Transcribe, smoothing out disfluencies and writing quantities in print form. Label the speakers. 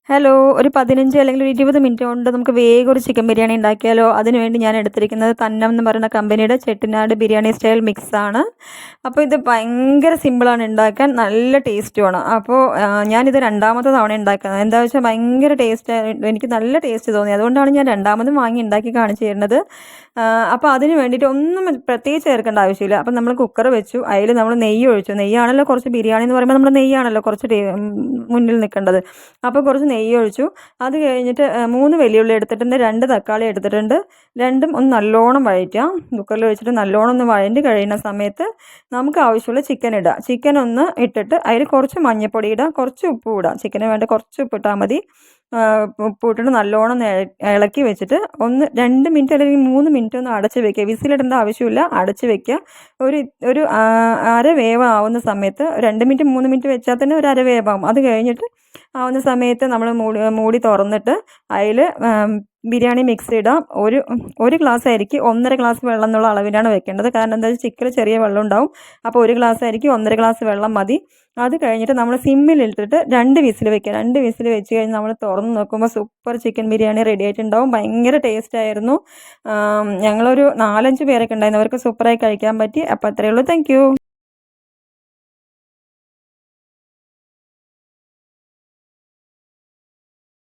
Speaker 1: Hello, ഒരു 15 അല്ലെങ്കിൽ ഒരു 20 മിനിറ്റ് കൊണ്ട് നമുക്ക് വേഗം ഒരു ചിക്കൻ ബിരിയാണി ഉണ്ടാക്കിയാലോ? അതിനുവേണ്ടി ഞാൻ എടുത്തിരിക്കുന്നത് തന്നം എന്ന് പറയുന്ന കമ്പനിയുടെ ചെട്ടിനാട് ബിരിയാണി സ്റ്റൈൽ മിക്സാണ്. അപ്പോൾ ഇത് ഭയങ്കര സിമ്പിളാണ് ഉണ്ടാക്കാൻ, നല്ല ടേസ്റ്റുമാണ്. അപ്പോൾ ഞാനിത് രണ്ടാമത്തെ തവണ ഉണ്ടാക്കുന്നത്. എന്താ വെച്ചാൽ ഭയങ്കര ടേസ്റ്റ്, എനിക്ക് നല്ല ടേസ്റ്റ് തോന്നി. അതുകൊണ്ടാണ് ഞാൻ രണ്ടാമതും വാങ്ങി ഉണ്ടാക്കി കാണിച്ചു തരുന്നത്. അപ്പോൾ അതിന് വേണ്ടിയിട്ട് ഒന്നും പ്രത്യേകിച്ച് ചേർക്കേണ്ട ആവശ്യമില്ല. അപ്പം നമ്മൾ കുക്കർ വെച്ചു, അതിൽ നമ്മൾ നെയ്യ് ഒഴിച്ചു. നെയ്യാണല്ലോ കുറച്ച് ബിരിയാണി എന്ന് പറയുമ്പോൾ നമ്മൾ നെയ്യാണല്ലോ കുറച്ച് മുന്നിൽ നിൽക്കേണ്ടത്. അപ്പോൾ കുറച്ച് നെയ്യ് ഒഴിച്ചു. അത് കഴിഞ്ഞിട്ട് 3 വെല്ലുള്ളി എടുത്തിട്ടുണ്ട്, 2 തക്കാളി എടുത്തിട്ടുണ്ട്. രണ്ടും ഒന്ന് നല്ലോണം വഴറ്റുക. കുക്കറിൽ വെച്ചിട്ട് നല്ലോണം ഒന്ന് വഴണ്ടി കഴിയുന്ന സമയത്ത് നമുക്ക് ആവശ്യമുള്ള ചിക്കൻ ഇടുക. ചിക്കൻ ഒന്ന് ഇട്ടിട്ട് അതിൽ കുറച്ച് മഞ്ഞൾപ്പൊടി ഇടുക, കുറച്ച് ഉപ്പ് ഇടുക. ചിക്കന് വേണ്ട കുറച്ച് ഉപ്പിട്ടാൽ മതി. ഉപ്പ് ഇട്ടിട്ട് നല്ലോണം ഇളക്കി വെച്ചിട്ട് ഒന്ന് 2 മിനിറ്റ് അല്ലെങ്കിൽ 3 മിനിറ്റ് ഒന്ന് അടച്ച് വെക്കുക. വിസിലിടേണ്ട ആവശ്യമില്ല, അടച്ച് വെക്കുക. ഒരു ഒരു അര വേവ് ആവുന്ന സമയത്ത് 2 മിനിറ്റ് 3 മിനിറ്റ് വെച്ചാൽ തന്നെ ഒരു അര വേവാകും. അത് കഴിഞ്ഞിട്ട് ആവുന്ന സമയത്ത് നമ്മൾ മൂടി തുറന്നിട്ട് അതിൽ ബിരിയാണി മിക്സ് ഇടാം. ഒരു ഗ്ലാസ് അരിക്ക് 1.5 ഗ്ലാസ് വെള്ളം എന്നുള്ള അളവിലാണ് വെക്കേണ്ടത്. കാരണം എന്താ വെച്ചാൽ ചിക്കനിൽ ചെറിയ വെള്ളം ഉണ്ടാവും. അപ്പോൾ 1 ഗ്ലാസ് അരിക്ക് 1.5 ഗ്ലാസ് വെള്ളം മതി. അത് കഴിഞ്ഞിട്ട് നമ്മൾ സിമ്മിലിട്ടിട്ട് 2 വിസിൽ വെക്കുക. 2 വിസിൽ വെച്ച് കഴിഞ്ഞ് നമ്മൾ തുറന്ന് നോക്കുമ്പോൾ സൂപ്പർ ചിക്കൻ ബിരിയാണി റെഡി ആയിട്ടുണ്ടാവും. ഭയങ്കര ടേസ്റ്റ് ആയിരുന്നു. ഞങ്ങളൊരു 4-5 പേരൊക്കെ ഉണ്ടായിരുന്നു, അവർക്ക് സൂപ്പറായി കഴിക്കാൻ പറ്റി. അപ്പോൾ അത്രയേ ഉള്ളൂ. Thank you.